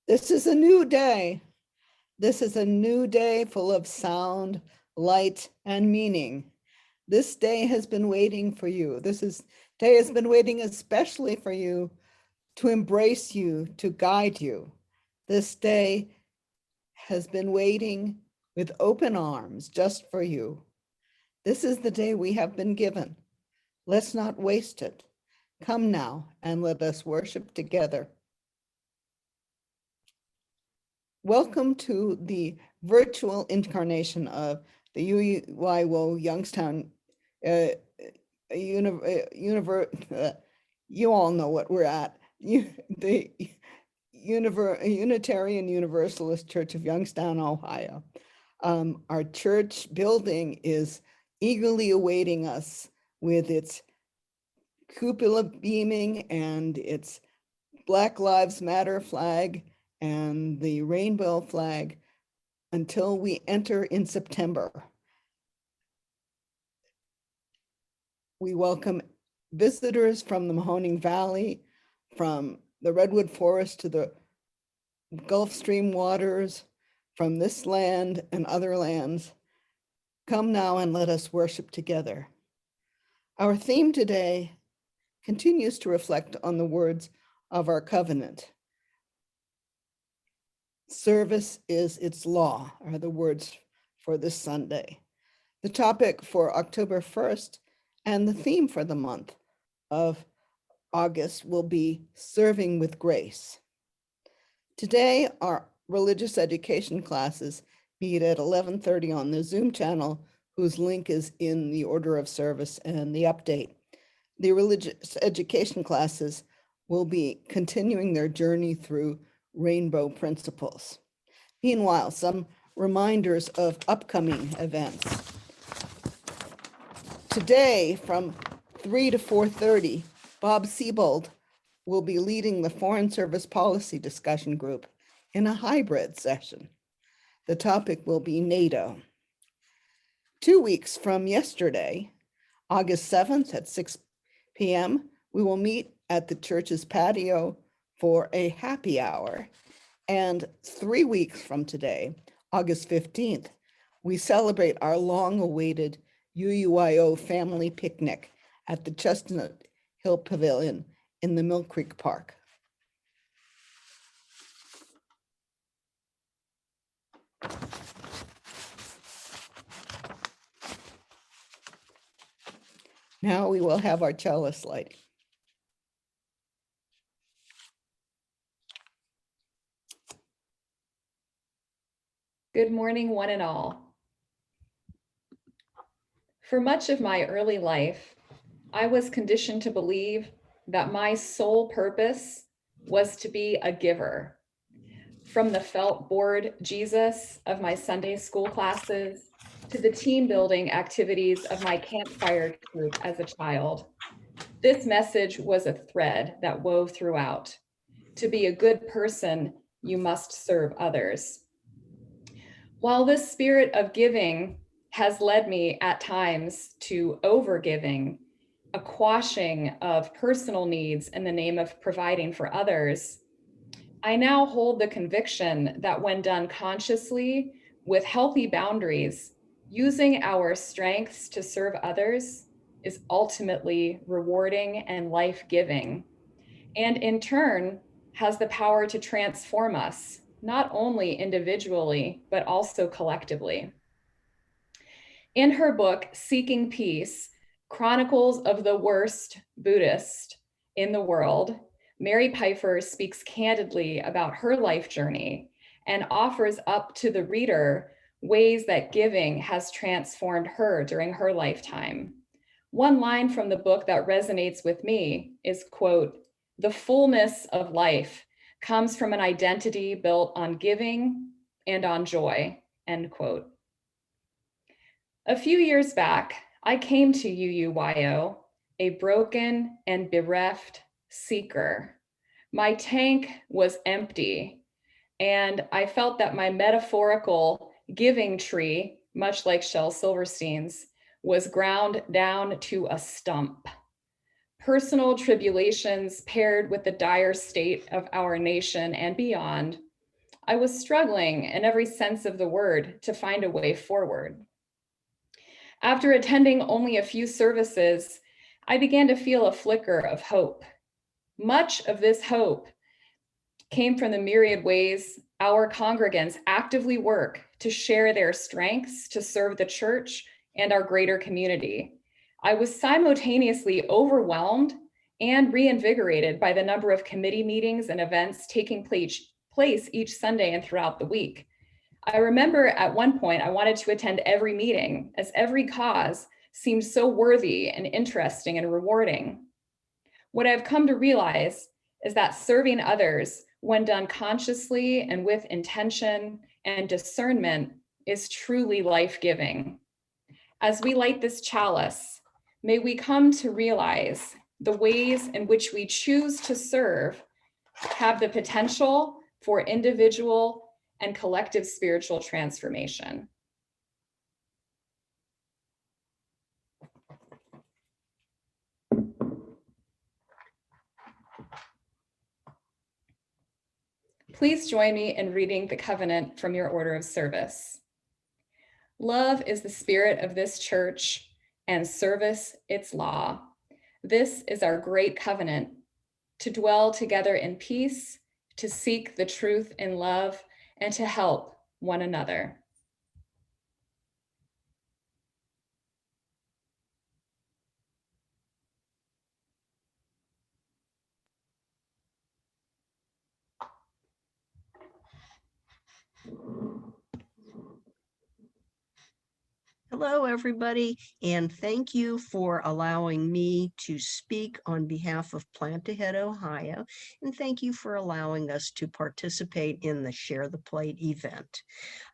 This is a new day. This is a new day full of sound, light, and meaning. This day has been waiting for you. Day has been waiting especially for you, to embrace you, to guide you. This day has been waiting with open arms just for you. This is the day we have been given. Let's not waste it. Come now and let us worship together. Welcome to the virtual incarnation of the UUYO Youngstown you all know what we're at. The Unitarian Universalist Church of Youngstown, Ohio. Our church building is eagerly awaiting us with its cupola beaming and its Black Lives Matter flag and the rainbow flag until we enter in September. We welcome visitors from the Mahoning Valley, from the Redwood Forest to the Gulf Stream waters, from this land and other lands. Come now and let us worship together. Our theme today continues to reflect on the words of our covenant. Service is its law, are the words for this Sunday. The topic for October 1st and the theme for the month of August will be serving with grace. Today, our religious education classes meet at 11:30 on the Zoom channel, whose link is in the order of service and the update. The religious education classes will be continuing their journey through rainbow principles. Meanwhile, some reminders of upcoming events. Today, from 3 to 4:30, Bob Siebold will be leading the Foreign Service Policy Discussion Group in a hybrid session. The topic will be NATO. 2 weeks from yesterday, August 7th at 6 p.m., we will meet at the church's patio for a happy hour. And 3 weeks from today, August 15th, we celebrate our long-awaited UUYO family picnic at the Chestnut Hill Pavilion in the Mill Creek Park. Now we will have our chalice lighting. Good morning, one and all. For much of my early life, I was conditioned to believe that my sole purpose was to be a giver. From the felt board Jesus of my Sunday school classes to the team building activities of my campfire group as a child, this message was a thread that wove throughout. To be a good person, you must serve others. While this spirit of giving has led me at times to overgiving, a quashing of personal needs in the name of providing for others, I now hold the conviction that when done consciously with healthy boundaries, using our strengths to serve others is ultimately rewarding and life-giving, and in turn has the power to transform us, not only individually, but also collectively. In her book, Seeking Peace, Chronicles of the Worst Buddhist in the World, Mary Pfeiffer speaks candidly about her life journey and offers up to the reader ways that giving has transformed her during her lifetime. One line from the book that resonates with me is, quote, "The fullness of life comes from an identity built on giving and on joy," end quote. A few years back, I came to UUYO, a broken and bereft seeker. My tank was empty, and I felt that my metaphorical giving tree, much like Shel Silverstein's, was ground down to a stump. Personal tribulations paired with the dire state of our nation and beyond, I was struggling in every sense of the word to find a way forward. After attending only a few services, I began to feel a flicker of hope. Much of this hope came from the myriad ways our congregants actively work to share their strengths to serve the church and our greater community. I was simultaneously overwhelmed and reinvigorated by the number of committee meetings and events taking place each Sunday and throughout the week. I remember at one point I wanted to attend every meeting, as every cause seemed so worthy and interesting and rewarding. What I've come to realize is that serving others, when done consciously and with intention and discernment, is truly life-giving. As we light this chalice, may we come to realize the ways in which we choose to serve have the potential for individual and collective spiritual transformation. Please join me in reading the covenant from your order of service. Love is the spirit of this church, and service its law. This is our great covenant, to dwell together in peace, to seek the truth in love, and to help one another. Hello, everybody, and thank you for allowing me to speak on behalf of Plant Ahead Ohio, and thank you for allowing us to participate in the Share the Plate event.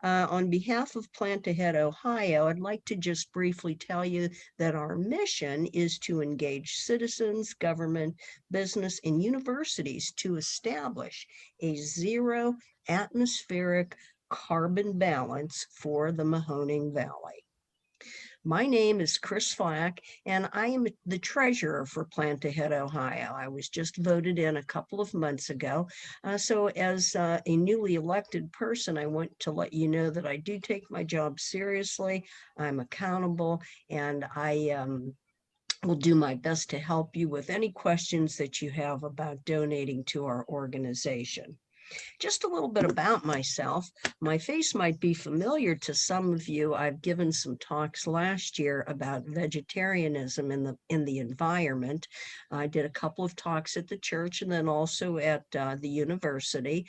On behalf of Plant Ahead Ohio, I'd like to just briefly tell you that our mission is to engage citizens, government, business, and universities to establish a zero atmospheric carbon balance for the Mahoning Valley. My name is Chris Flack, and I am the treasurer for Plant Ahead Ohio. I was just voted in a couple of months ago. So as a newly elected person, I want to let you know that I do take my job seriously. I'm accountable, and I will do my best to help you with any questions that you have about donating to our organization. Just a little bit about myself. My face might be familiar to some of you. I've given some talks last year about vegetarianism in the environment. I did a couple of talks at the church and then also at the university.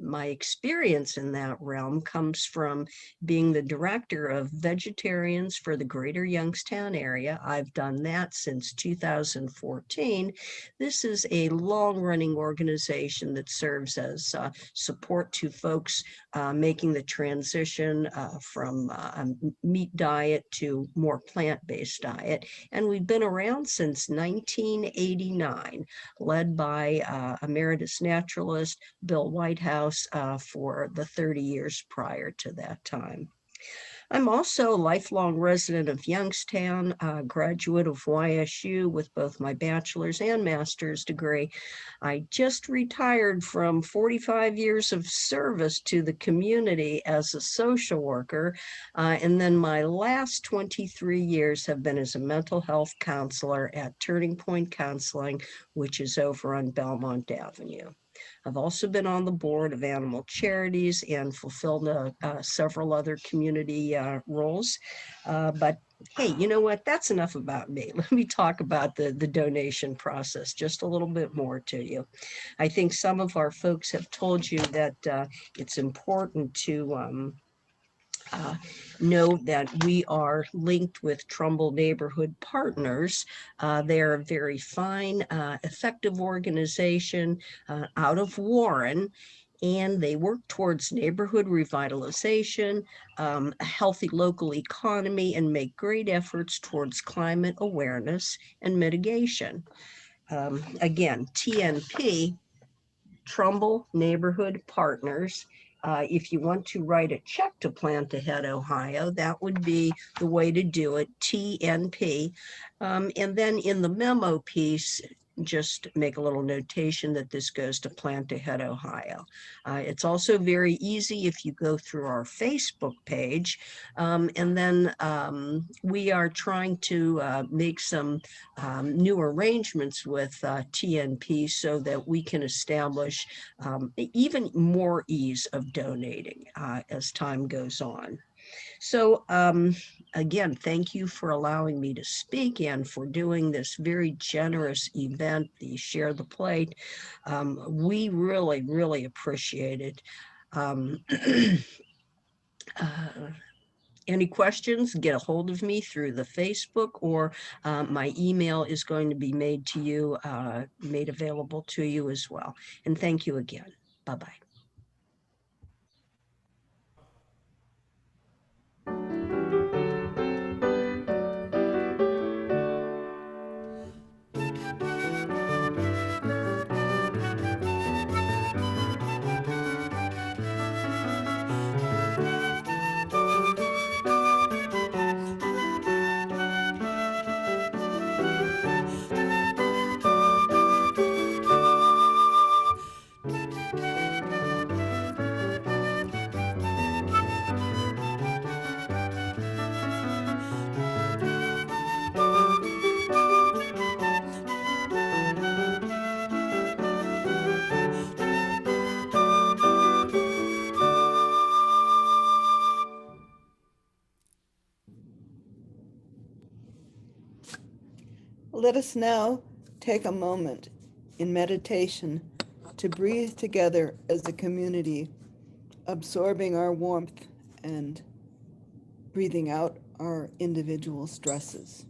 My experience in that realm comes from being the director of Vegetarians for the Greater Youngstown area. I've done that since 2014. This is a long-running organization that serves as support to folks making the transition from a meat diet to more plant-based diet. And we've been around since 1989, led by emeritus naturalist Bill Whitehouse for the 30 years prior to that time. I'm also a lifelong resident of Youngstown, a graduate of YSU with both my bachelor's and master's degree. I just retired from 45 years of service to the community as a social worker, and then my last 23 years have been as a mental health counselor at Turning Point Counseling, which is over on Belmont Avenue. I've also been on the board of animal charities and fulfilled several other community roles. But Hey, you know what? That's enough about me. Let me talk about the donation process just a little bit more to you. I think some of our folks have told you that it's important to know that we are linked with Trumbull Neighborhood Partners. They are a very fine, effective organization out of Warren, and they work towards neighborhood revitalization, a healthy local economy, and make great efforts towards climate awareness and mitigation. Again, TNP, Trumbull Neighborhood Partners. If you want to write a check to Plant Ahead Ohio, that would be the way to do it, TNP. And then in the memo piece, just make a little notation that this goes to Plant Ahead Ohio. It's also very easy if you go through our Facebook page. And then we are trying to make some new arrangements with TNP so that we can establish even more ease of donating as time goes on. So again, thank you for allowing me to speak and for doing this very generous event, the Share the Plate. We really, really appreciate it. Any questions, get a hold of me through the Facebook, or my email is going to be made to you, made available to you as well. And thank you again. Bye-bye. Let us now take a moment in meditation to breathe together as a community, absorbing our warmth and breathing out our individual stresses.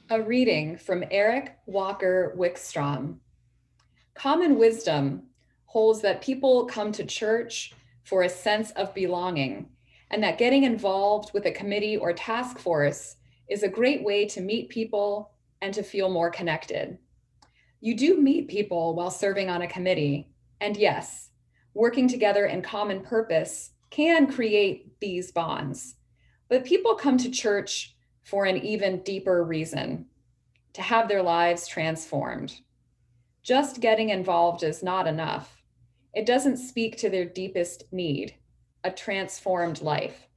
A reading from Eric Walker Wickstrom. Common wisdom holds that people come to church for a sense of belonging, and that getting involved with a committee or task force is a great way to meet people and to feel more connected. You do meet people while serving on a committee, and yes, working together in common purpose can create these bonds. But people come to church for an even deeper reason: to have their lives transformed. Just getting involved is not enough. It doesn't speak to their deepest need, a transformed life.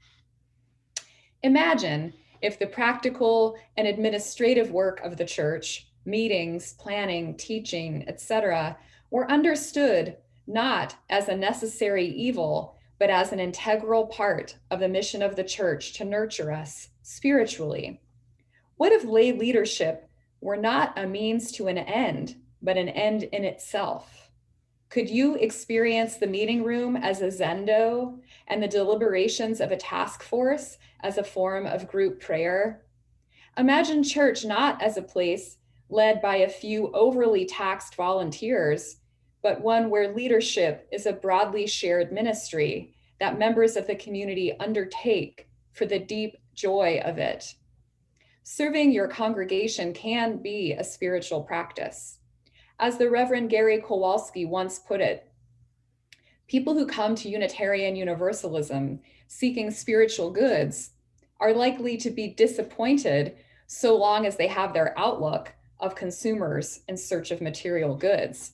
Imagine if the practical and administrative work of the church, meetings, planning, teaching, etc., were understood not as a necessary evil, but as an integral part of the mission of the church to nurture us spiritually. What if lay leadership were not a means to an end, but an end in itself? Could you experience the meeting room as a zendo and the deliberations of a task force as a form of group prayer? Imagine church not as a place led by a few overly taxed volunteers, but one where leadership is a broadly shared ministry that members of the community undertake for the deep joy of it. Serving your congregation can be a spiritual practice. As the Reverend Gary Kowalski once put it, people who come to Unitarian Universalism seeking spiritual goods are likely to be disappointed so long as they have their outlook of consumers in search of material goods.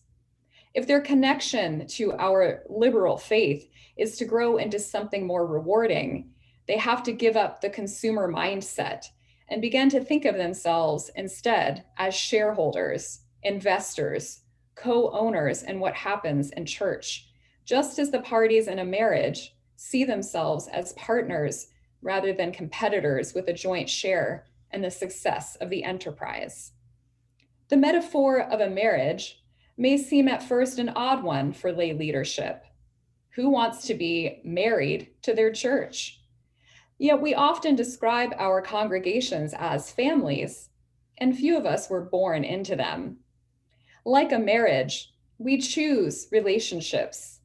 If their connection to our liberal faith is to grow into something more rewarding, they have to give up the consumer mindset and begin to think of themselves instead as shareholders, investors, co-owners in what happens in church, just as the parties in a marriage see themselves as partners rather than competitors with a joint share in the success of the enterprise. The metaphor of a marriage may seem at first an odd one for lay leadership. Who wants to be married to their church? Yet we often describe our congregations as families, and few of us were born into them. Like a marriage, we choose relationships,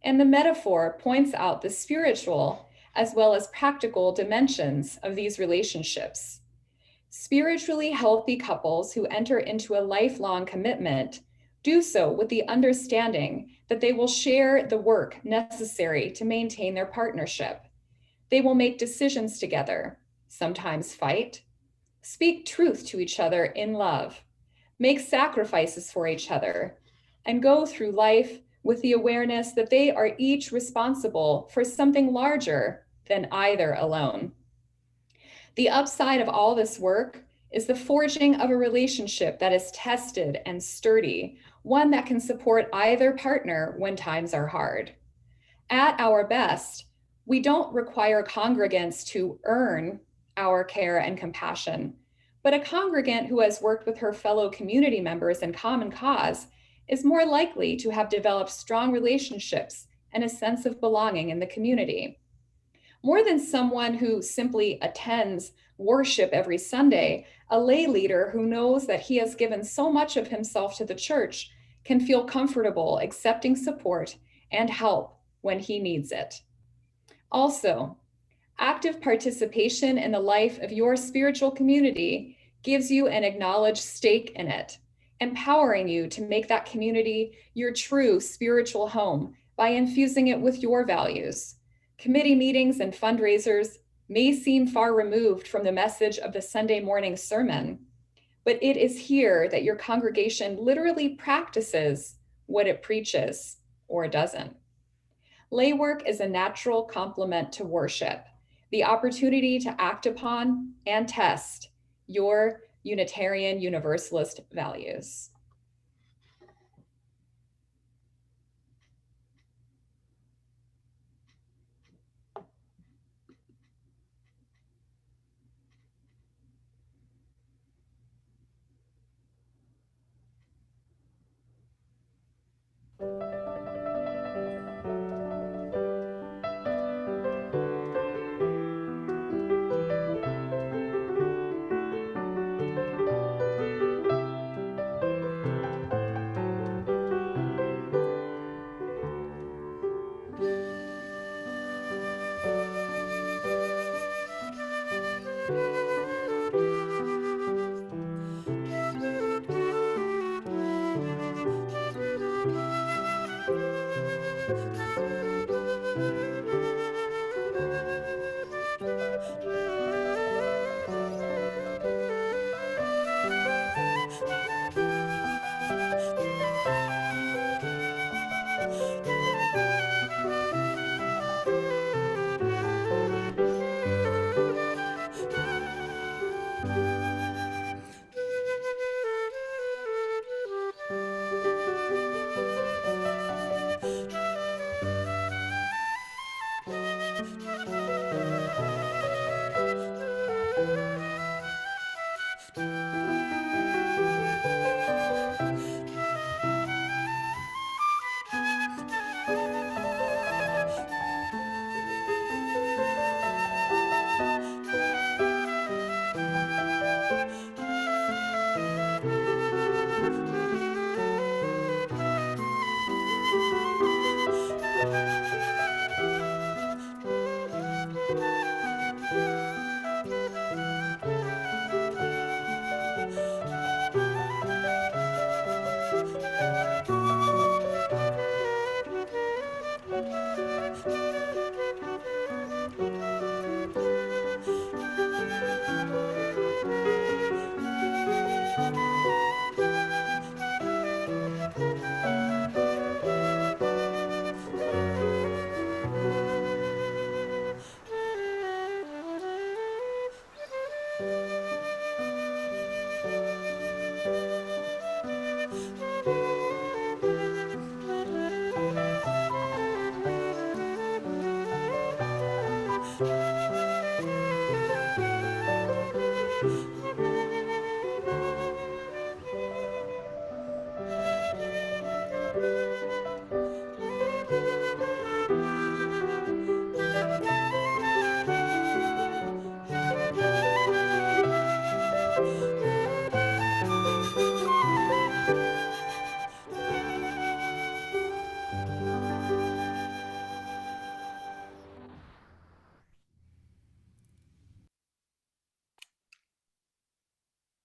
and the metaphor points out the spiritual as well as practical dimensions of these relationships. Spiritually healthy couples who enter into a lifelong commitment do so with the understanding that they will share the work necessary to maintain their partnership. They will make decisions together, sometimes fight, speak truth to each other in love, make sacrifices for each other, and go through life with the awareness that they are each responsible for something larger than either alone. The upside of all this work is the forging of a relationship that is tested and sturdy, one that can support either partner when times are hard. At our best, we don't require congregants to earn our care and compassion, but a congregant who has worked with her fellow community members in common cause is more likely to have developed strong relationships and a sense of belonging in the community. More than someone who simply attends worship every Sunday, a lay leader who knows that he has given so much of himself to the church can feel comfortable accepting support and help when he needs it. Also, active participation in the life of your spiritual community gives you an acknowledged stake in it, empowering you to make that community your true spiritual home by infusing it with your values. Committee meetings and fundraisers may seem far removed from the message of the Sunday morning sermon, but it is here that your congregation literally practices what it preaches or doesn't. Lay work is a natural complement to worship, the opportunity to act upon and test your Unitarian Universalist values.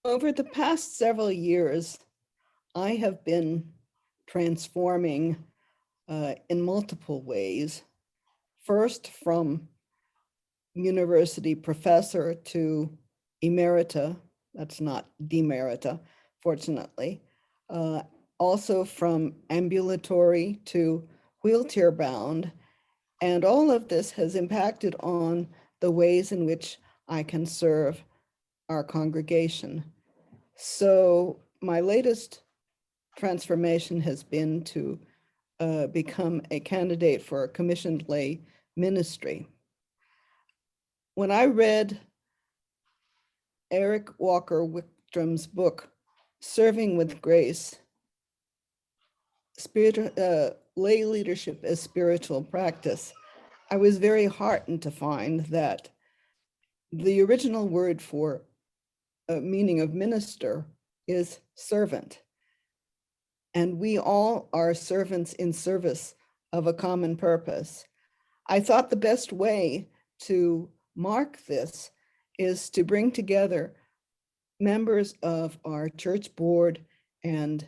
Over the past several years, I have been transforming in multiple ways. First, from university professor to emerita, that's not demerita, fortunately. Also from ambulatory to wheelchair bound. And all of this has impacted on the ways in which I can serve our congregation. So my latest transformation has been to become a candidate for a commissioned lay ministry. When I read Eric Walker Wickstrom's book, Serving with Grace, Lay Leadership as Spiritual Practice, I was very heartened to find that the original word for meaning of minister is servant. And we all are servants in service of a common purpose. I thought the best way to mark this is to bring together members of our church board and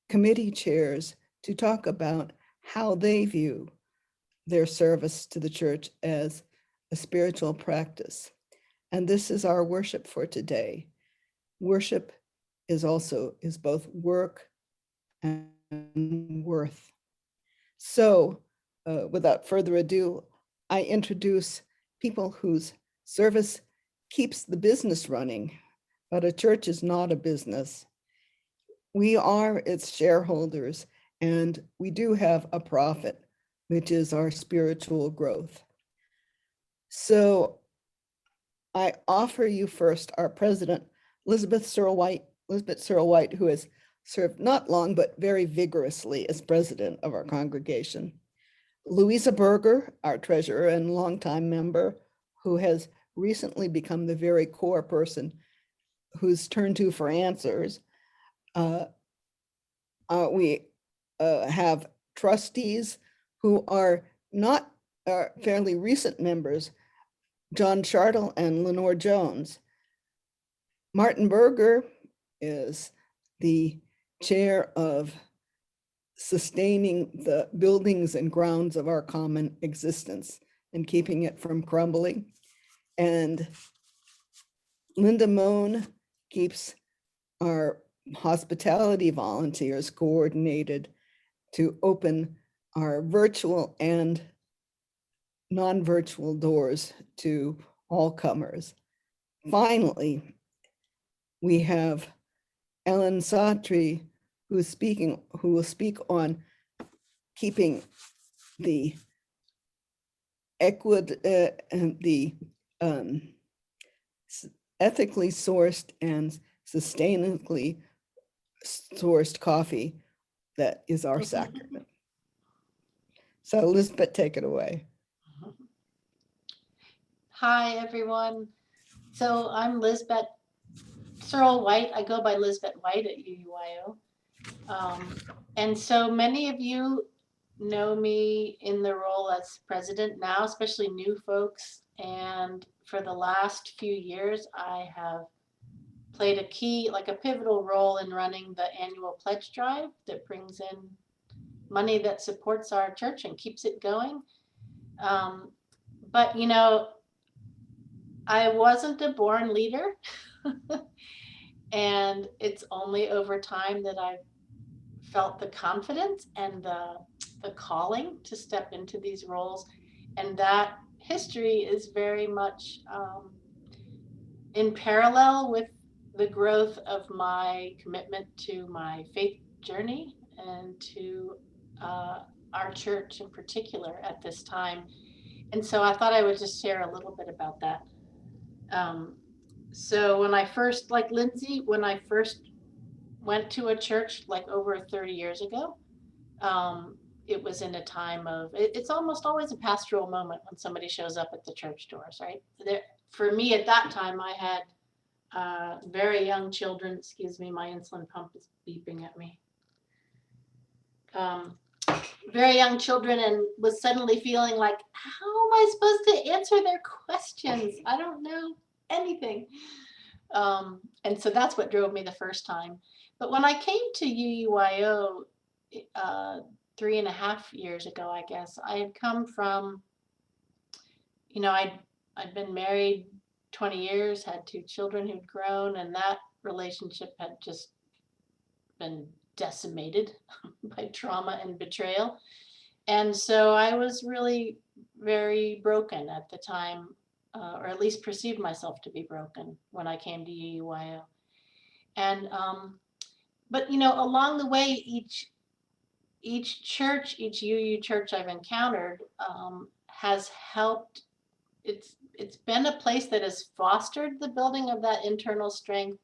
committee chairs to talk about how they view their service to the church as a spiritual practice. And this is our worship for today. Worship is both work and worth. So without further ado, I introduce people whose service keeps the business running, but a church is not a business. We are its shareholders, and we do have a profit, which is our spiritual growth. So I offer you first our president, Elizabeth Searle White, who has served not long, but very vigorously as president of our congregation. Louisa Berger, our treasurer and longtime member, who has recently become the very core person who's turned to for answers. We have trustees who are not fairly recent members, John Chartle and Lenore Jones. Martin Berger is the chair of sustaining the buildings and grounds of our common existence and keeping it from crumbling. And Linda Moan keeps our hospitality volunteers coordinated to open our virtual and non-virtual doors to all comers. Finally, we have Ellen Satri, who will speak on keeping the ethically sourced and sustainably sourced coffee that is our sacrament. So Elizabeth, take it away. Hi, everyone. So I'm Lisbeth Searle White. I go by Lisbeth White at UUYO. And so many of you know me in the role as president now, especially new folks. And for the last few years, I have played a pivotal role in running the annual pledge drive that brings in money that supports our church and keeps it going. But, you know, I wasn't a born leader. And it's only over time that I've felt the confidence and the calling to step into these roles. And that history is very much in parallel with the growth of my commitment to my faith journey and to our church in particular at this time. And so I thought I would just share a little bit about that. So when I first, like Lindsay, when I first went to a church like over 30 years ago, it was in a time of, it's almost always a pastoral moment when somebody shows up at the church doors, right? For me at that time, I had very young children. Excuse me, my insulin pump is beeping at me. Very young children, and was suddenly feeling like, how am I supposed to answer their questions? I don't know anything. And so that's what drove me the first time. But when I came to UUYO 3.5 years ago, I guess, I had come from, I'd been married 20 years, had 2 children who'd grown, and that relationship had just been decimated by trauma and betrayal. And so I was really very broken at the time, or at least perceived myself to be broken when I came to UUYO. And but along the way, each church, each UU church I've encountered has helped. It's been a place that has fostered the building of that internal strength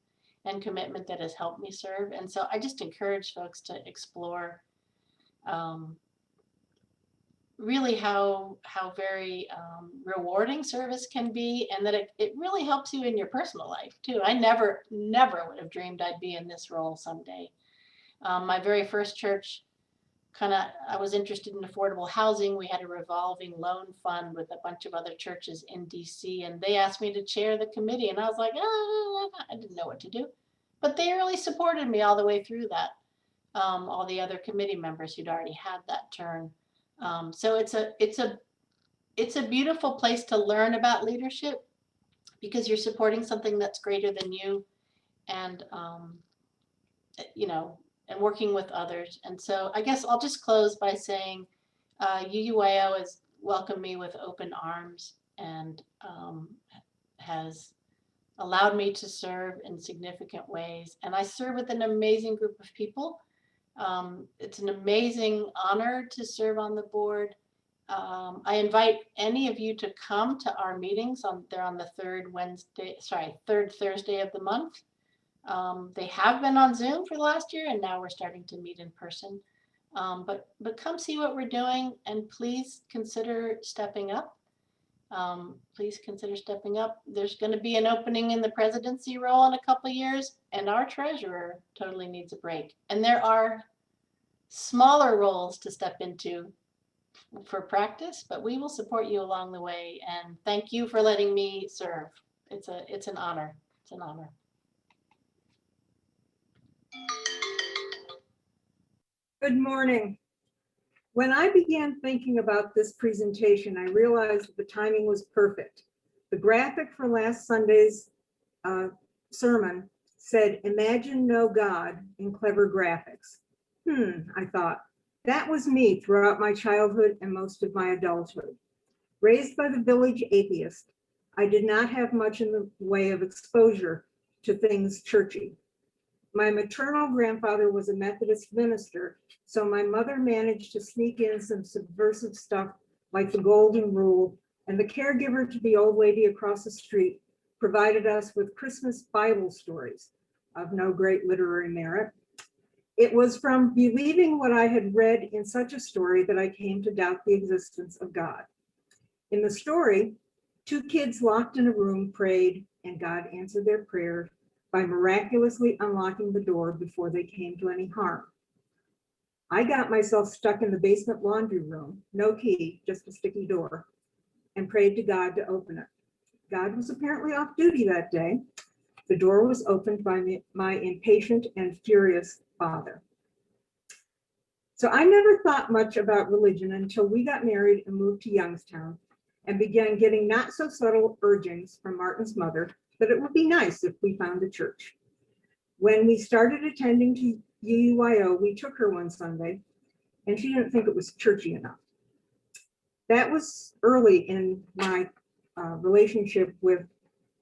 and commitment that has helped me serve. And so I just encourage folks to explore really how very rewarding service can be, and that it really helps you in your personal life too. I never would have dreamed I'd be in this role someday. My very first church, I was interested in affordable housing. We had a revolving loan fund with a bunch of other churches in DC, and they asked me to chair the committee, and I was like, I didn't know what to do. But they really supported me all the way through that. All the other committee members who'd already had that turn. So it's a beautiful place to learn about leadership, because you're supporting something that's greater than you, and and working with others. And so I guess I'll just close by saying UUYO has welcomed me with open arms, and has allowed me to serve in significant ways. And I serve with an amazing group of people. It's an amazing honor to serve on the board. I invite any of you to come to our meetings. They're on the third Thursday of the month. They have been on Zoom for the last year, and now we're starting to meet in person. But come see what we're doing, and please consider stepping up. Please consider stepping up. There's going to be an opening in the presidency role in a couple of years, and our treasurer totally needs a break. And there are smaller roles to step into for practice, but we will support you along the way. And thank you for letting me serve. It's an honor. It's an honor. Good morning. When I began thinking about this presentation, I realized that the timing was perfect. The graphic for last Sunday's sermon said, "Imagine no God," in clever graphics. I thought, that was me throughout my childhood and most of my adulthood. Raised by the village atheist, I did not have much in the way of exposure to things churchy. My maternal grandfather was a Methodist minister, so my mother managed to sneak in some subversive stuff like the Golden Rule, and the caregiver to the old lady across the street provided us with Christmas Bible stories of no great literary merit. It was from believing what I had read in such a story that I came to doubt the existence of God. In the story, 2 kids locked in a room prayed, and God answered their prayer by miraculously unlocking the door before they came to any harm. I got myself stuck in the basement laundry room, no key, just a sticky door, and prayed to God to open it. God was apparently off duty that day. The door was opened by my impatient and furious father. So I never thought much about religion until we got married and moved to Youngstown, and began getting not so subtle urgings from Martin's mother that it would be nice if we found a church. When we started attending to UUYO, we took her one Sunday, and she didn't think it was churchy enough. That was early in my relationship with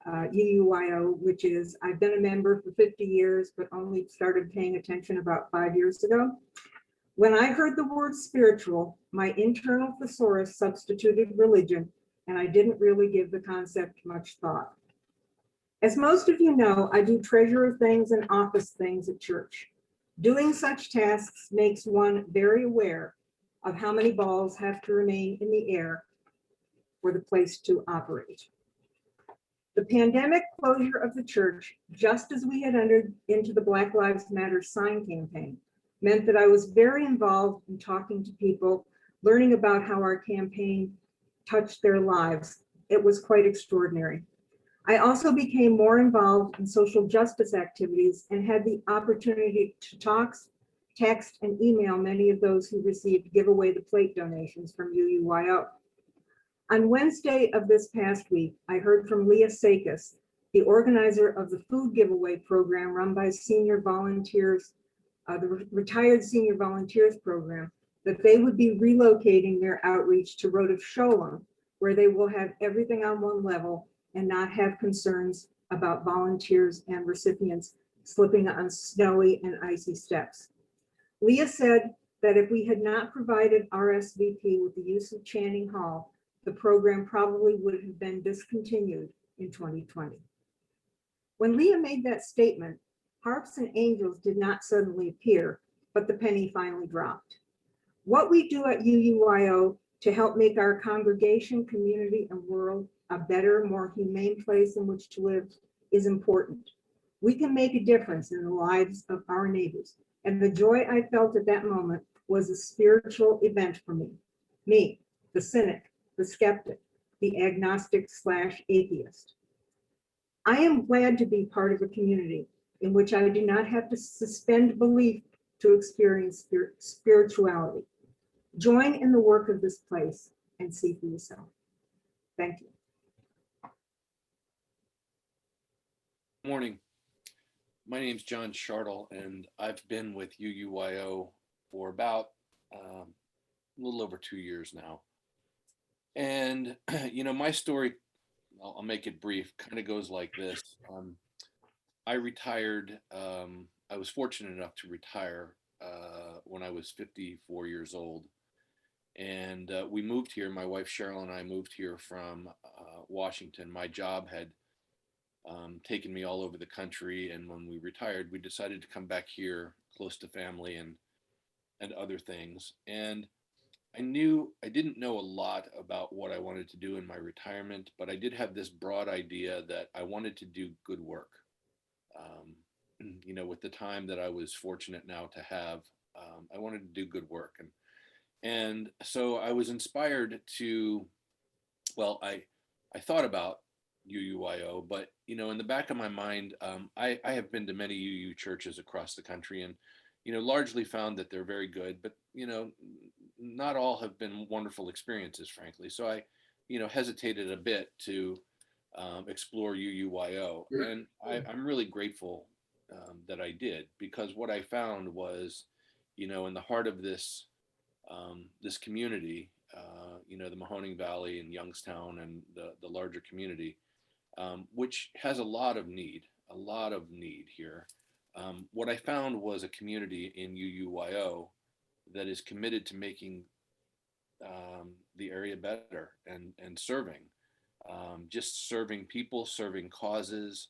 UUYO, which is, I've been a member for 50 years, but only started paying attention about 5 years ago. When I heard the word spiritual, my internal thesaurus substituted religion, and I didn't really give the concept much thought. As most of you know, I do treasurer things and office things at church. Doing such tasks makes one very aware of how many balls have to remain in the air for the place to operate. The pandemic closure of the church, just as we had entered into the Black Lives Matter sign campaign, meant that I was very involved in talking to people, learning about how our campaign touched their lives. It was quite extraordinary. I also became more involved in social justice activities and had the opportunity to talk, text, and email many of those who received giveaway the plate donations from UUYO. On Wednesday of this past week, I heard from Leah Sakis, the organizer of the food giveaway program run by senior volunteers, the Retired Senior Volunteers Program, that they would be relocating their outreach to Road of Sholem, where they will have everything on one level and not have concerns about volunteers and recipients slipping on snowy and icy steps. Leah said that if we had not provided RSVP with the use of Channing Hall, the program probably would have been discontinued in 2020. When Leah made that statement, harps and angels did not suddenly appear, but the penny finally dropped. What we do at UUYO to help make our congregation, community, and world a better, more humane place in which to live is important. We can make a difference in the lives of our neighbors, and the joy I felt at that moment was a spiritual event for me. Me, the cynic, the skeptic, the agnostic/atheist. I am glad to be part of a community in which I do not have to suspend belief to experience spirituality. Join in the work of this place and see for yourself. Thank you. Morning. My name's John Shartle, and I've been with UUYO for about a little over 2 years now. And, my story, I'll make it brief, kind of goes like this. I retired. I was fortunate enough to retire when I was 54 years old. And we moved here. My wife Cheryl and I moved here from Washington. My job had taken me all over the country, and when we retired, we decided to come back here, close to family and other things. And I didn't know a lot about what I wanted to do in my retirement, but I did have this broad idea that I wanted to do good work. With the time that I was fortunate now to have, I wanted to do good work, and so I was inspired to. Well, I thought about UUYO, but in the back of my mind, I have been to many UU churches across the country, and largely found that they're very good, but not all have been wonderful experiences, frankly. So I hesitated a bit to explore UUYO, and I'm really grateful that I did, because what I found was, in the heart of this this community, the Mahoning Valley and Youngstown and the larger community, which has a lot of need here. What I found was a community in UUYO that is committed to making the area better and serving, just serving people, serving causes,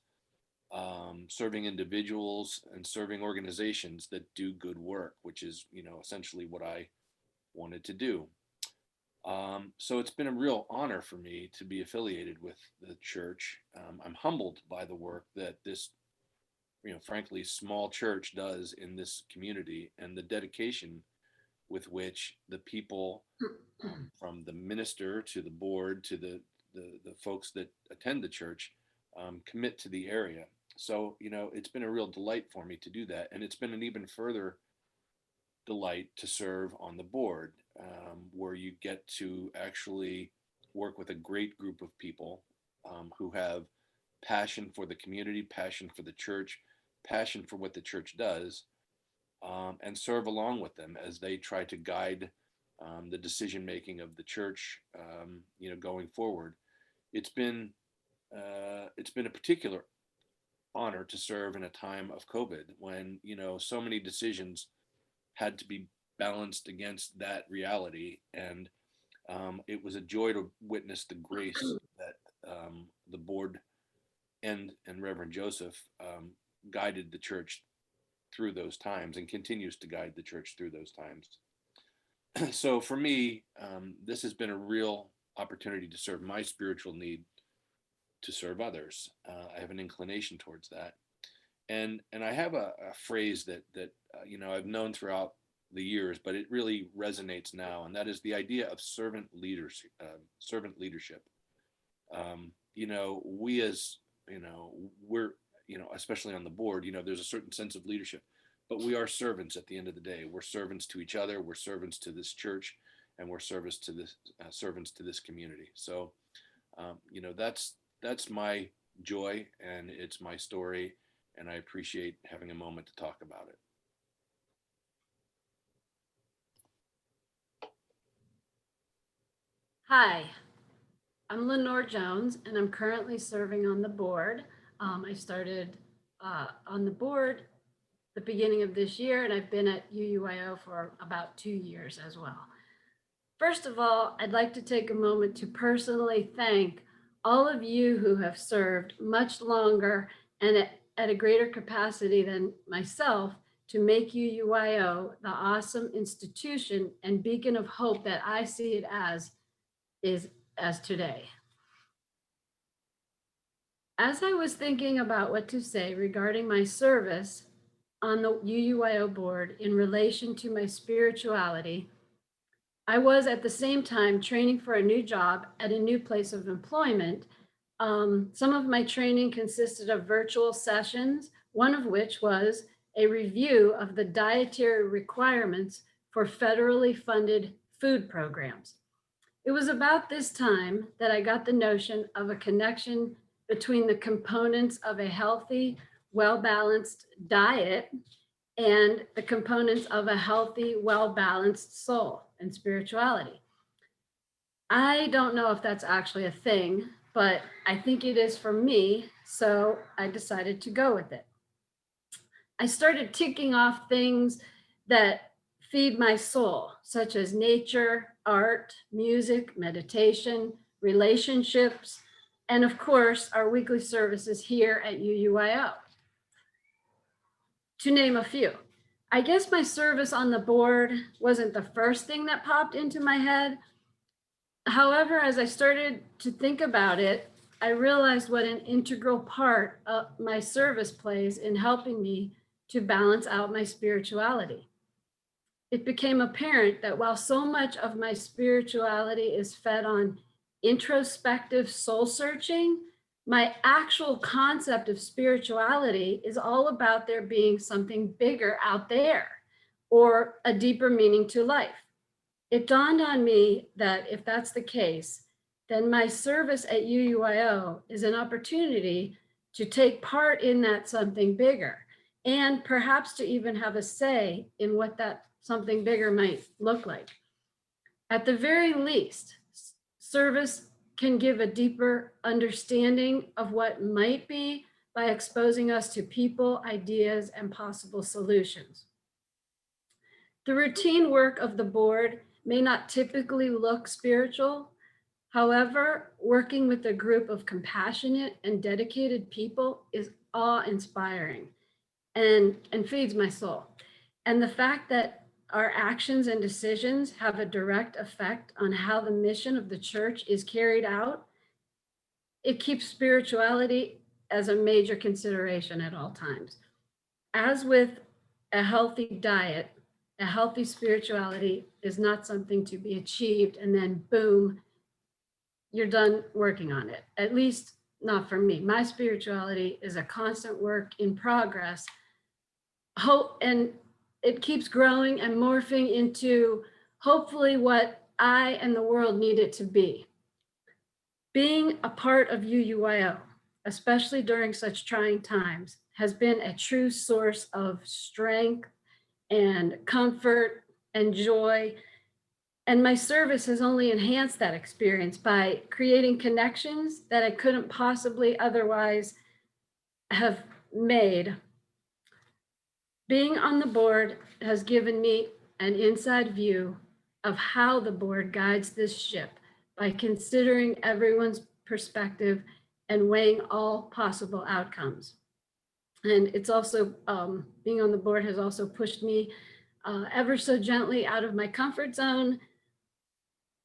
serving individuals, and serving organizations that do good work, which is, essentially what I wanted to do. So it's been a real honor for me to be affiliated with the church. I'm humbled by the work that this, frankly, small church does in this community, and the dedication with which the people, from the minister to the board to the folks that attend the church, commit to the area. So, it's been a real delight for me to do that. And it's been an even further delight to serve on the board, where you get to actually work with a great group of people who have passion for the community, passion for the church, passion for what the church does, and serve along with them as they try to guide the decision making of the church, going forward. It's been a particular honor to serve in a time of COVID, when so many decisions had to be balanced against that reality, and it was a joy to witness the grace that the board and Reverend Joseph guided the church through those times, and continues to guide the church through those times. So for me, this has been a real opportunity to serve my spiritual need, to serve others. I have an inclination towards that, and I have a phrase that I've known throughout the years, but it really resonates now, and that is the idea of servant leadership. We as we're, especially on the board, there's a certain sense of leadership, but we are servants at the end of the day. We're servants to each other. We're servants to this church, and we're servants to this community. So, that's my joy, and it's my story, and I appreciate having a moment to talk about it. Hi, I'm Lenore Jones, and I'm currently serving on the board. I started on the board the beginning of this year, and I've been at UUYO for about 2 years as well. First of all, I'd like to take a moment to personally thank all of you who have served much longer and at a greater capacity than myself to make UUYO the awesome institution and beacon of hope that I see it as today. As I was thinking about what to say regarding my service on the UUYO board in relation to my spirituality, I was at the same time training for a new job at a new place of employment. Some of my training consisted of virtual sessions, one of which was a review of the dietary requirements for federally funded food programs. It was about this time that I got the notion of a connection between the components of a healthy, well-balanced diet and the components of a healthy, well-balanced soul and spirituality. I don't know if that's actually a thing, but I think it is for me, so I decided to go with it. I started ticking off things that feed my soul, such as nature, art, music, meditation, relationships, and of course, our weekly services here at UUYO. To name a few. I guess my service on the board wasn't the first thing that popped into my head. However, as I started to think about it, I realized what an integral part of my service plays in helping me to balance out my spirituality. It became apparent that while so much of my spirituality is fed on introspective soul searching, my actual concept of spirituality is all about there being something bigger out there or a deeper meaning to life. It dawned on me that if that's the case, then my service at UUYO is an opportunity to take part in that something bigger and perhaps to even have a say in what that something bigger might look like. At the very least, service can give a deeper understanding of what might be by exposing us to people, ideas, and possible solutions. The routine work of the board may not typically look spiritual. However, working with a group of compassionate and dedicated people is awe-inspiring and feeds my soul. And the fact that our actions and decisions have a direct effect on how the mission of the church is carried out, it keeps spirituality as a major consideration at all times. As with a healthy diet, a healthy spirituality is not something to be achieved and then boom, you're done working on it. At least not for me. My spirituality is a constant work in progress. Hope, and it keeps growing and morphing into hopefully what I and the world need it to be. Being a part of UUYO, especially during such trying times, has been a true source of strength and comfort and joy. And my service has only enhanced that experience by creating connections that I couldn't possibly otherwise have made. Being on the board has given me an inside view of how the board guides this ship by considering everyone's perspective and weighing all possible outcomes. And it's also, being on the board has also pushed me ever so gently out of my comfort zone,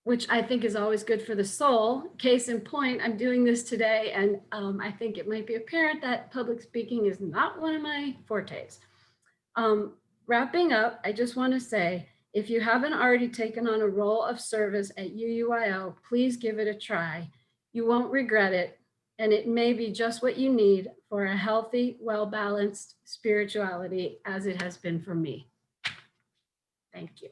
which I think is always good for the soul. Case in point, I'm doing this today, and I think it might be apparent that public speaking is not one of my fortes. Wrapping up, I just want to say, if you haven't already taken on a role of service at UUYO, please give it a try. You won't regret it, and it may be just what you need for a healthy, well-balanced spirituality, as it has been for me. Thank you.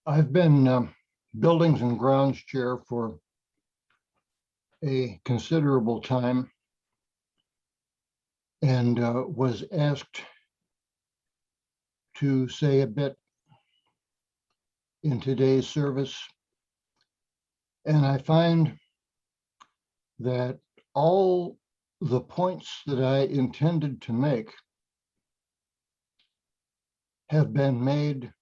I've been Buildings and Grounds Chair for a considerable time and was asked to say a bit in today's service. And I find that all the points that I intended to make have been made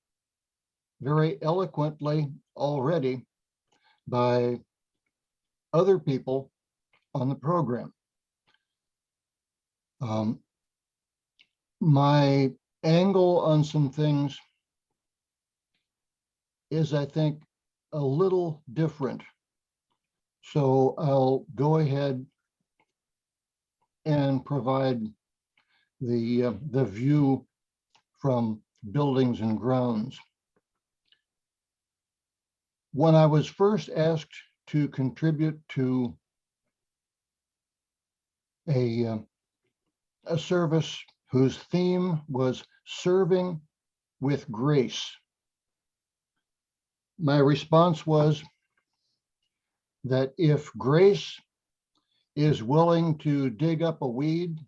very eloquently already by other people on the program. My angle on some things is, I think, a little different. So I'll go ahead and provide the view from Buildings and Grounds. When I was first asked to contribute to a service whose theme was serving with grace, my response was that if grace is willing to dig up a weed,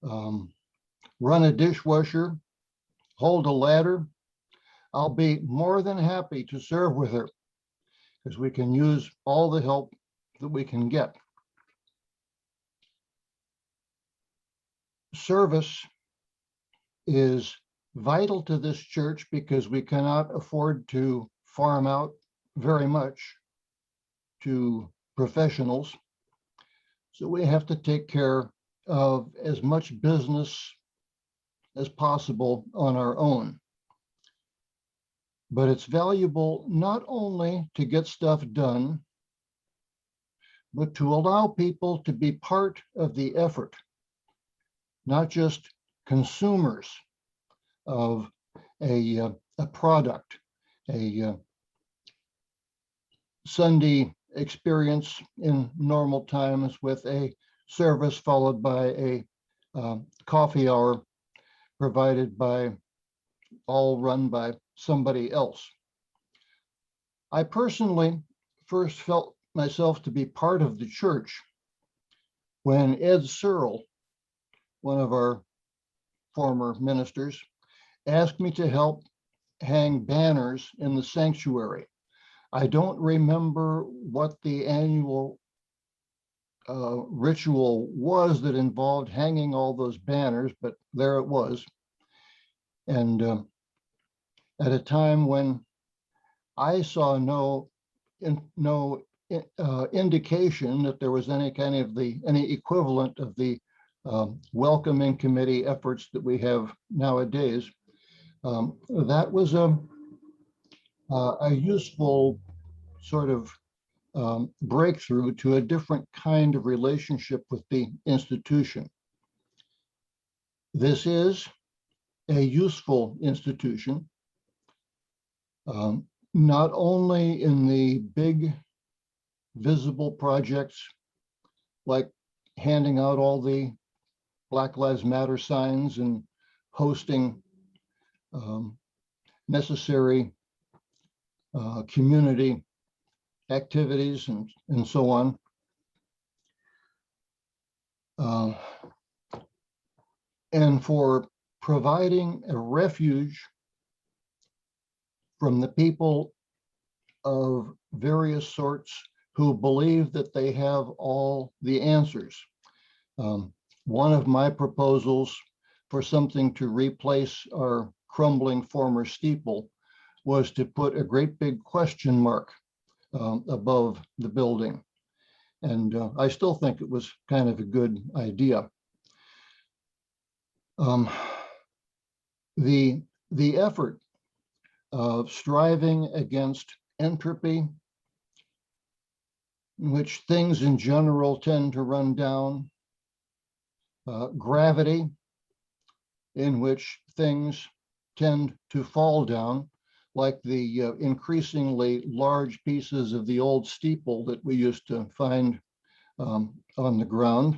run a dishwasher, hold a ladder, I'll be more than happy to serve with her, because we can use all the help that we can get. Service is vital to this church because we cannot afford to farm out very much to professionals. So we have to take care of as much business as possible on our own. But it's valuable not only to get stuff done, but to allow people to be part of the effort, not just consumers of a product, a Sunday experience in normal times with a service followed by a coffee hour provided by, all run by somebody else. I personally first felt myself to be part of the church when Ed Searle, one of our former ministers, asked me to help hang banners in the sanctuary. I don't remember what the annual ritual was that involved hanging all those banners, but there it was. And at a time when I saw no indication that there was any kind of any equivalent of the welcoming committee efforts that we have nowadays, that was a useful sort of breakthrough to a different kind of relationship with the institution. This is a useful institution, not only in the big visible projects like handing out all the Black Lives Matter signs and hosting necessary community activities and so on. And for providing a refuge from the people of various sorts who believe that they have all the answers. One of my proposals for something to replace our crumbling former steeple was to put a great big question mark above the building. And I still think it was kind of a good idea. The effort of striving against entropy, in which things in general tend to run down, gravity, in which things tend to fall down, like the increasingly large pieces of the old steeple that we used to find on the ground.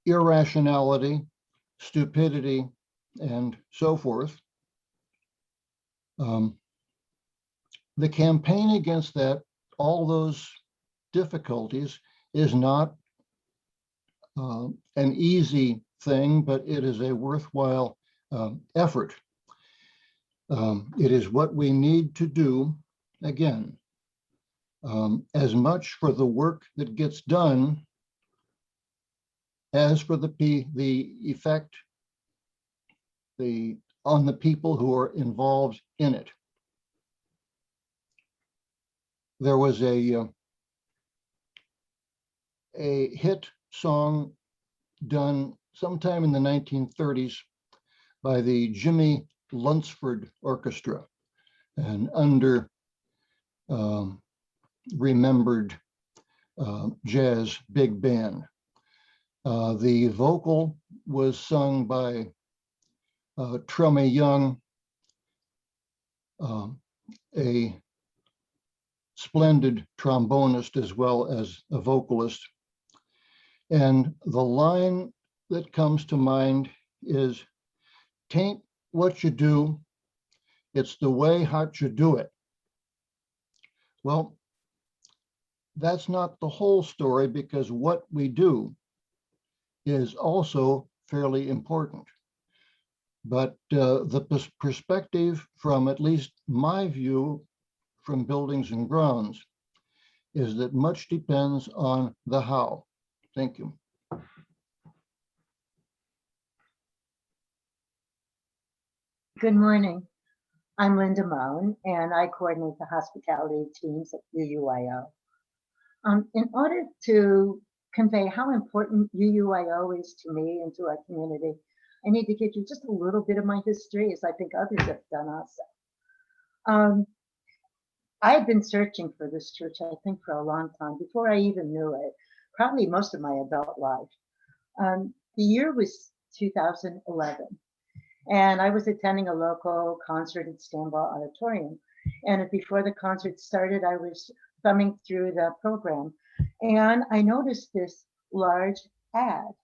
Irrationality, stupidity, and so forth. The campaign against that, all those difficulties, is not an easy thing, but it is a worthwhile effort. It is what we need to do, again, as much for the work that gets done as for the effect on the people who are involved in it. There was a hit song done sometime in the 1930s by the Jimmy Lunsford Orchestra, an remembered jazz big band. The vocal was sung by Trummy Young, a splendid trombonist as well as a vocalist. And the line that comes to mind is, "Tain't what you do, it's the way how you do it." Well, that's not the whole story, because what we do is also fairly important. But the perspective from at least my view from buildings and grounds is that much depends on the how. Thank you. Good morning. I'm Linda Moan, and I coordinate the hospitality teams at UUYO. In order to convey how important UUYO is to me and to our community, I need to give you just a little bit of my history, as I think others have done also. I've been searching for this church, I think, for a long time, before I even knew it, probably most of my adult life. The year was 2011, and I was attending a local concert at Stanwell Auditorium. And before the concert started, I was thumbing through the program, and I noticed this large ad,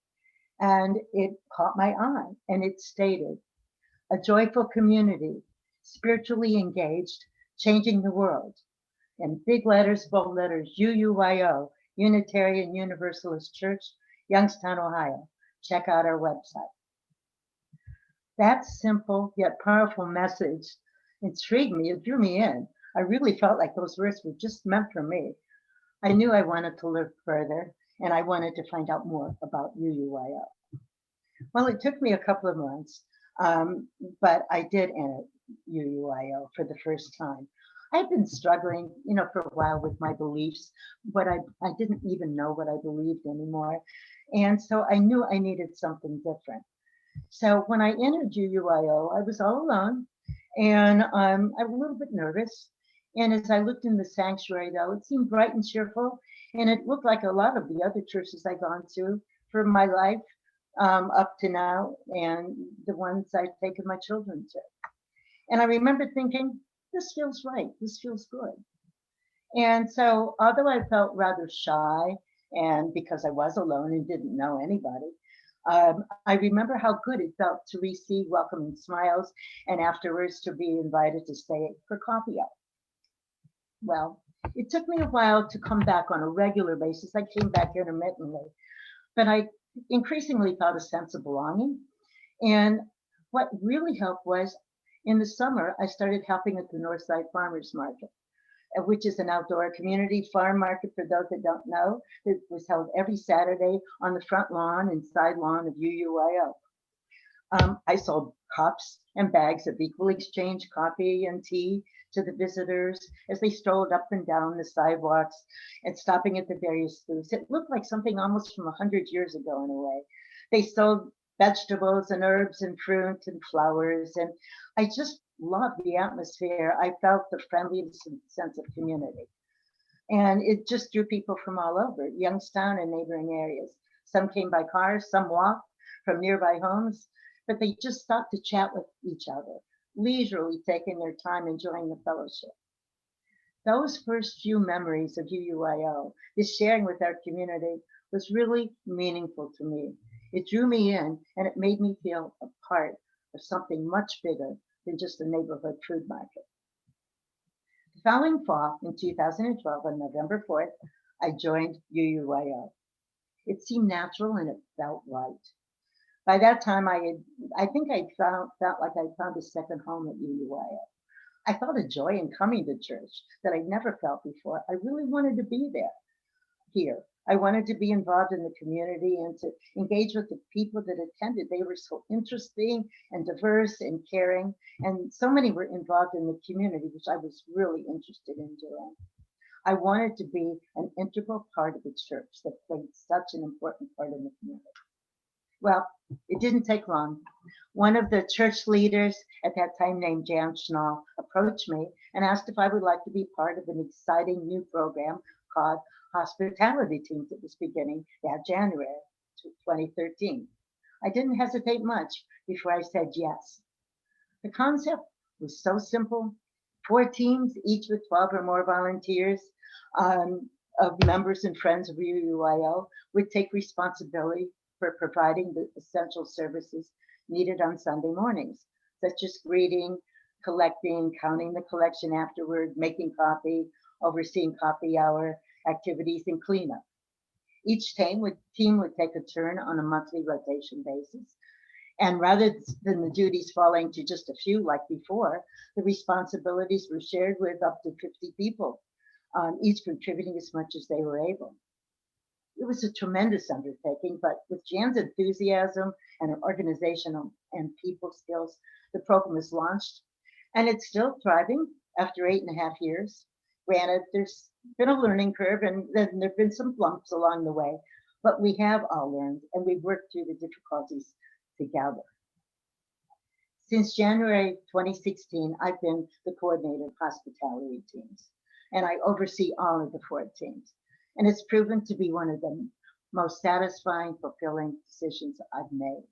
and it caught my eye, and it stated, "A joyful community, spiritually engaged, changing the world." In big letters, bold letters, UUYO, Unitarian Universalist Church, Youngstown, Ohio. Check out our website. That simple yet powerful message intrigued me. It drew me in. I really felt like those words were just meant for me. I knew I wanted to look further, and I wanted to find out more about UUYO. Well, it took me a couple of months, but I did enter UUYO for the first time. I've been struggling, for a while with my beliefs, but I didn't even know what I believed anymore. And so I knew I needed something different. So when I entered UUYO, I was all alone, and I'm a little bit nervous. And as I looked in the sanctuary, though, it seemed bright and cheerful, and it looked like a lot of the other churches I've gone to for my life up to now, and the ones I've taken my children to. And I remember thinking, this feels right, this feels good. And so, although I felt rather shy, and because I was alone and didn't know anybody, I remember how good it felt to receive welcoming smiles, and afterwards to be invited to stay for coffee hour. Well, it took me a while to come back on a regular basis. I came back intermittently, but I increasingly felt a sense of belonging. And what really helped was, in the summer, I started helping at the Northside Farmers Market, which is an outdoor community farm market for those that don't know. It was held every Saturday on the front lawn and side lawn of UUYO. I sold cups and bags of equal exchange coffee and tea to the visitors as they strolled up and down the sidewalks and stopping at the various booths. It looked like something almost from 100 years ago in a way. They sold vegetables and herbs and fruit and flowers, and I just loved the atmosphere. I felt the friendliness and sense of community. And it just drew people from all over, Youngstown and neighboring areas. Some came by car, some walked from nearby homes. but they just stopped to chat with each other, leisurely taking their time enjoying the fellowship. Those first few memories of UUYO, this sharing with our community, was really meaningful to me. It drew me in and it made me feel a part of something much bigger than just a neighborhood food market. The following fall, in 2012, on November 4th, I joined UUYO. It seemed natural and it felt right. By that time, I think I felt like I found a second home at UUYO. I felt a joy in coming to church that I'd never felt before. I really wanted to be here. I wanted to be involved in the community and to engage with the people that attended. They were so interesting and diverse and caring, and so many were involved in the community, which I was really interested in doing. I wanted to be an integral part of the church that played such an important part in the community. Well, it didn't take long. One of the church leaders at that time, named Jan Schnall, approached me and asked if I would like to be part of an exciting new program called Hospitality Teams that was beginning that January 2013. I didn't hesitate much before I said yes. The concept was so simple. 4 teams, each with 12 or more volunteers, of members and friends of UUYO, would take responsibility for providing the essential services needed on Sunday mornings, such as greeting, collecting, counting the collection afterward, making coffee, overseeing coffee hour activities, and cleanup. Each team would take a turn on a monthly rotation basis. And rather than the duties falling to just a few like before, the responsibilities were shared with up to 50 people, each contributing as much as they were able. It was a tremendous undertaking, but with Jan's enthusiasm and her organizational and people skills, the program was launched, and it's still thriving after 8.5 years. Granted, there's been a learning curve, and then there've been some bumps along the way, but we have all learned, and we've worked through the difficulties together. Since January 2016, I've been the coordinator of hospitality teams, and I oversee all of the 4 teams. And it's proven to be one of the most satisfying, fulfilling decisions I've made.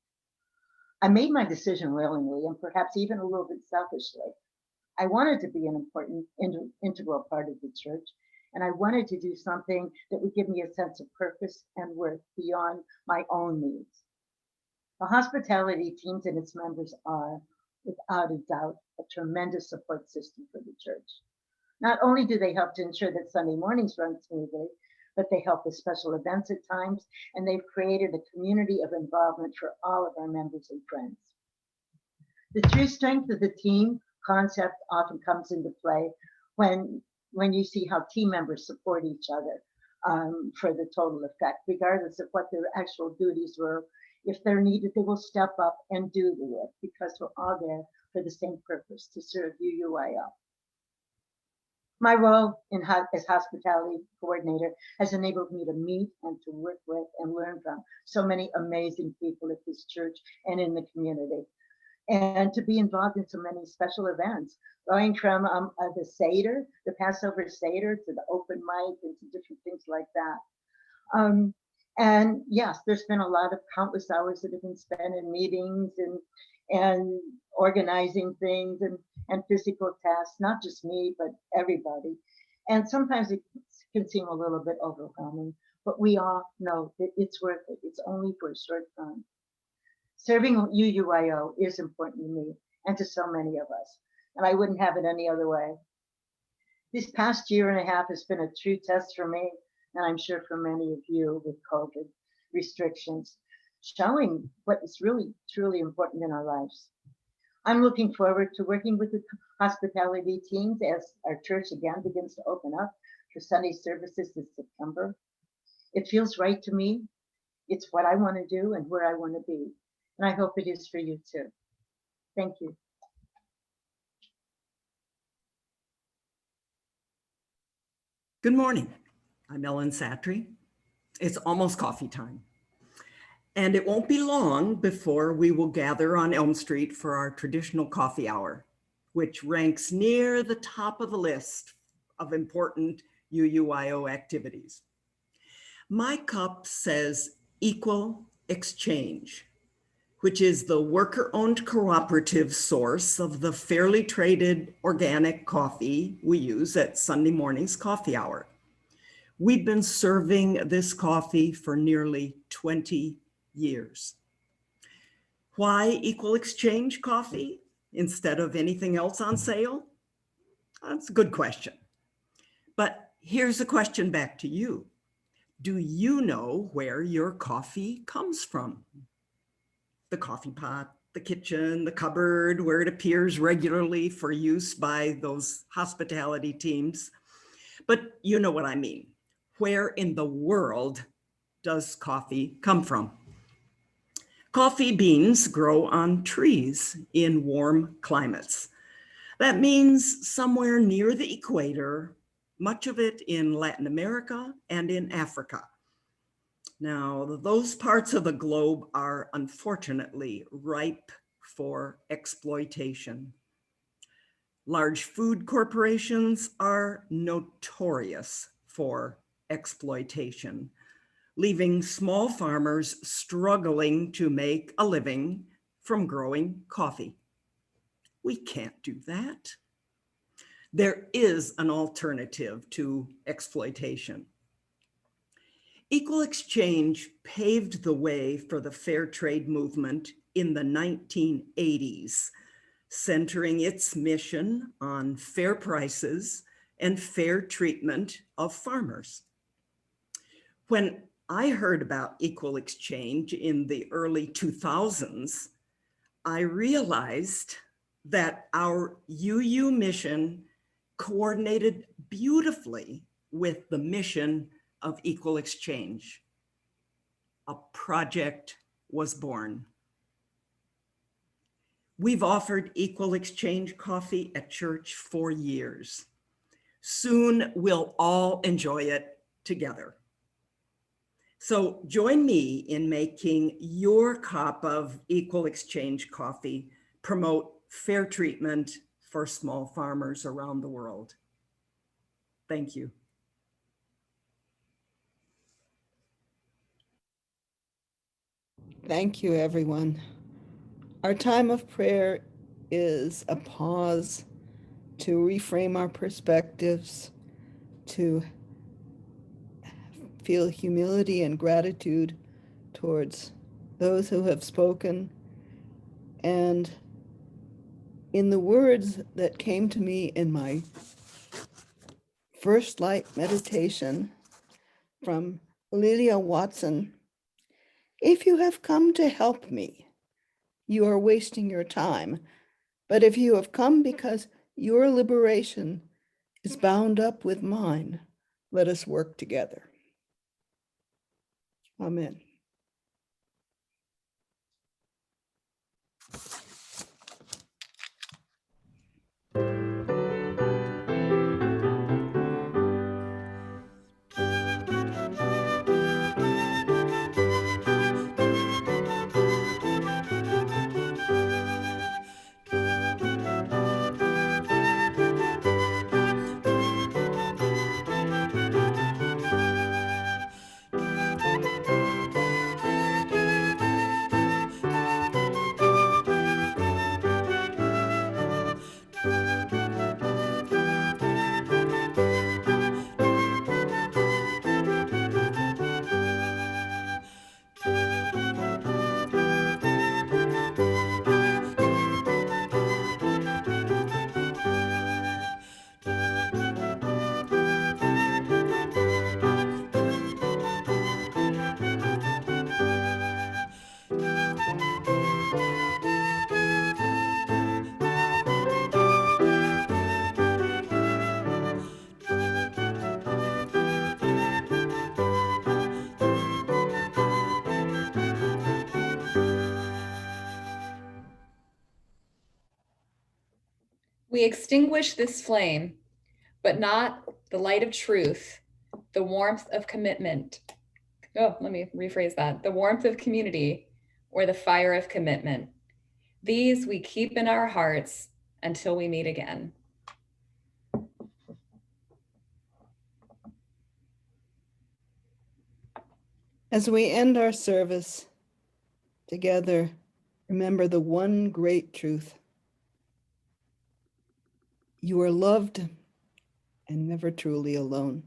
I made my decision willingly and perhaps even a little bit selfishly. I wanted to be an important integral part of the church, and I wanted to do something that would give me a sense of purpose and worth beyond my own needs. The hospitality teams and its members are, without a doubt, a tremendous support system for the church. Not only do they help to ensure that Sunday mornings run smoothly, but they help with special events at times, and they've created a community of involvement for all of our members and friends. The true strength of the team concept often comes into play when you see how team members support each other for the total effect, regardless of what their actual duties were. If they're needed, they will step up and do the work because we're all there for the same purpose, to serve UUYO. My role as hospitality coordinator has enabled me to meet and to work with and learn from so many amazing people at this church and in the community, and to be involved in so many special events, going from the Seder, the Passover Seder, to the open mic and to different things like that. And yes, there's been a lot of countless hours that have been spent in meetings and organizing things and physical tasks, not just me, but everybody. And sometimes it can seem a little bit overwhelming, but we all know that it's worth it. It's only for a short time. Serving UUYO is important to me and to so many of us, and I wouldn't have it any other way. This past 1.5 years has been a true test for me, and I'm sure for many of you with COVID restrictions, showing what is really, truly important in our lives. I'm looking forward to working with the hospitality teams as our church again begins to open up for Sunday services this September. It feels right to me. It's what I want to do and where I want to be. And I hope it is for you too. Thank you. Good morning. I'm Ellen Satry. It's almost coffee time. And it won't be long before we will gather on Elm Street for our traditional coffee hour, which ranks near the top of the list of important UUYO activities. My cup says equal exchange, which is the worker-owned cooperative source of the fairly traded organic coffee we use at Sunday morning's coffee hour. We've been serving this coffee for nearly 20 years. Why equal exchange coffee instead of anything else on sale? That's a good question. But here's a question back to you. Do you know where your coffee comes from? The coffee pot, the kitchen, the cupboard, where it appears regularly for use by those hospitality teams. But you know what I mean. Where in the world does coffee come from? Coffee beans grow on trees in warm climates. That means somewhere near the equator, much of it in Latin America and in Africa. Now, those parts of the globe are unfortunately ripe for exploitation. Large food corporations are notorious for exploitation, leaving small farmers struggling to make a living from growing coffee. We can't do that. There is an alternative to exploitation. Equal exchange paved the way for the fair trade movement in the 1980s, centering its mission on fair prices and fair treatment of farmers. When I heard about equal exchange in the early 2000s, I realized that our UU mission coordinated beautifully with the mission of equal exchange. A project was born. We've offered equal exchange coffee at church for years. Soon we'll all enjoy it together. So join me in making your cup of equal exchange coffee promote fair treatment for small farmers around the world. Thank you. Thank you, everyone. Our time of prayer is a pause to reframe our perspectives, to feel humility and gratitude towards those who have spoken. And in the words that came to me in my first light meditation from Lilia Watson, if you have come to help me, you are wasting your time. But if you have come because your liberation is bound up with mine, let us work together. Amen. We extinguish this flame, but not the light of truth, the warmth of commitment. Oh, let me rephrase that. The warmth of community or the fire of commitment. These we keep in our hearts until we meet again. As we end our service together, Remember the one great truth. You are loved and never truly alone.